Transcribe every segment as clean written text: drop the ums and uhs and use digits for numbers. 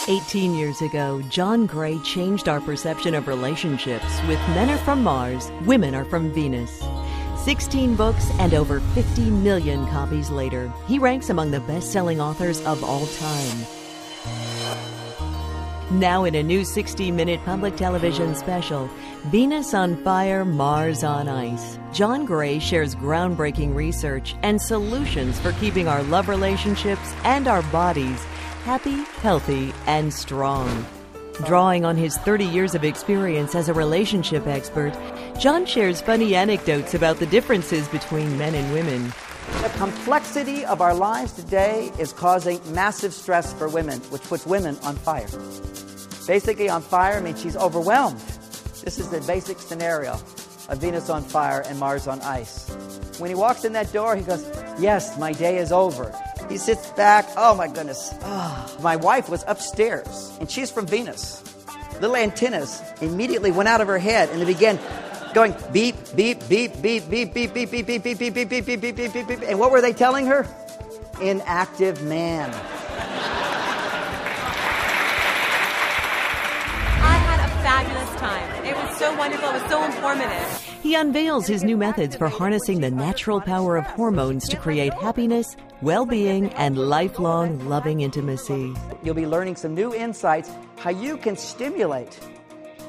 18 years ago, John Gray changed our perception of relationships with Men Are From Mars, Women Are From Venus. 16 books and over 50 million copies later, he ranks among the best-selling authors of all time. Now in a new 60-minute public television special, Venus on Fire, Mars on Ice, John Gray shares groundbreaking research and solutions for keeping our love relationships and our bodies happy, healthy, and strong. Drawing on his 30 years of experience as a relationship expert, John shares funny anecdotes about the differences between men and women. The complexity of our lives today is causing massive stress for women, which puts women on fire. Basically, on fire means she's overwhelmed. This is the basic scenario of Venus on fire and Mars on ice. When he walks in that door, he goes, "Yes, my day is over." He sits back. Oh, my goodness. Oh. My wife was upstairs, and she's from Venus. Little antennas immediately went out of her head, and they began going beep, beep, beep, beep, beep, beep, beep, beep, beep, beep, beep, beep, beep, beep, beep, beep, beep. And what were they telling her? Inactive man. I had a fabulous time. It was so wonderful. It was so informative. He unveils his new methods for harnessing the natural power of hormones to create happiness, well-being, and lifelong loving intimacy. You'll be learning some new insights how you can stimulate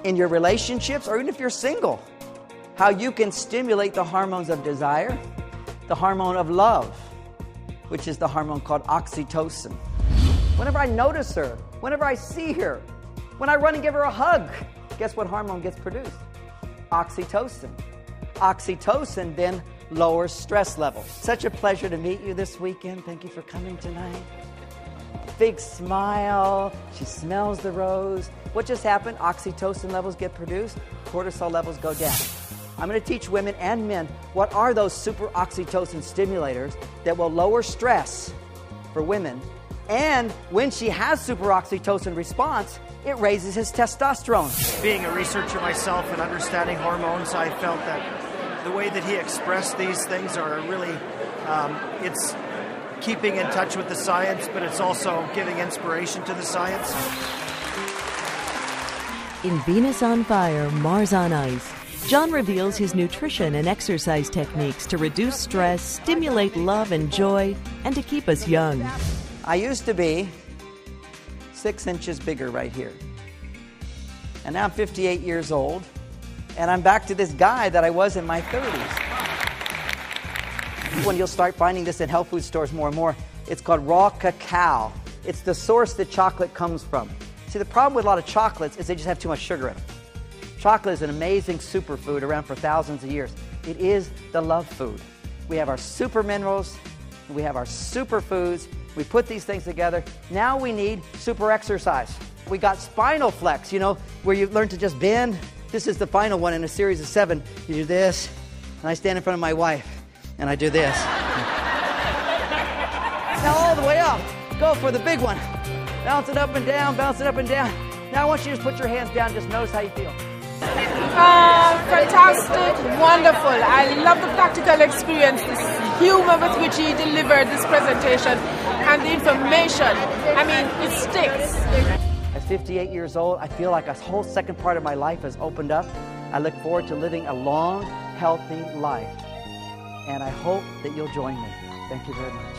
in your relationships, or even if you're single, how you can stimulate the hormones of desire, the hormone of love, which is the hormone called oxytocin. Whenever I notice her, whenever I see her, when I run and give her a hug, guess what hormone gets produced? Oxytocin. Oxytocin then lowers stress levels. Such a pleasure to meet you this weekend. Thank you for coming tonight. Big smile. She smells the rose. What just happened? Oxytocin levels get produced. Cortisol levels go down. I'm going to teach women and men what are those super oxytocin stimulators that will lower stress for women. And when she has super oxytocin response, it raises his testosterone. Being a researcher myself and understanding hormones, I felt that the way that he expressed these things are really, it's keeping in touch with the science, but it's also giving inspiration to the science. In Venus on Fire, Mars on Ice, John reveals his nutrition and exercise techniques to reduce stress, stimulate love and joy, and to keep us young. I used to be 6 inches bigger right here. And now I'm 58 years old, and I'm back to this guy that I was in my 30s. When you'll start finding this in health food stores more and more, it's called raw cacao. It's the source that chocolate comes from. See, the problem with a lot of chocolates is they just have too much sugar in them. Chocolate is an amazing superfood around for thousands of years. It is the love food. We have our super minerals, we have our superfoods. We put these things together. Now we need super exercise. We got spinal flex, you know, where you learn to just bend. This is the final one in a series of 7. You do this, and I stand in front of my wife, and I do this. Now all the way up. Go for the big one. Bounce it up and down, bounce it up and down. Now I want you to just put your hands down, just notice how you feel. Fantastic, wonderful. I love the practical experience, this humor with which he delivered this presentation, and the information. I mean, it sticks. At 58 years old, I feel like a whole second part of my life has opened up. I look forward to living a long, healthy life. And I hope that you'll join me. Thank you very much.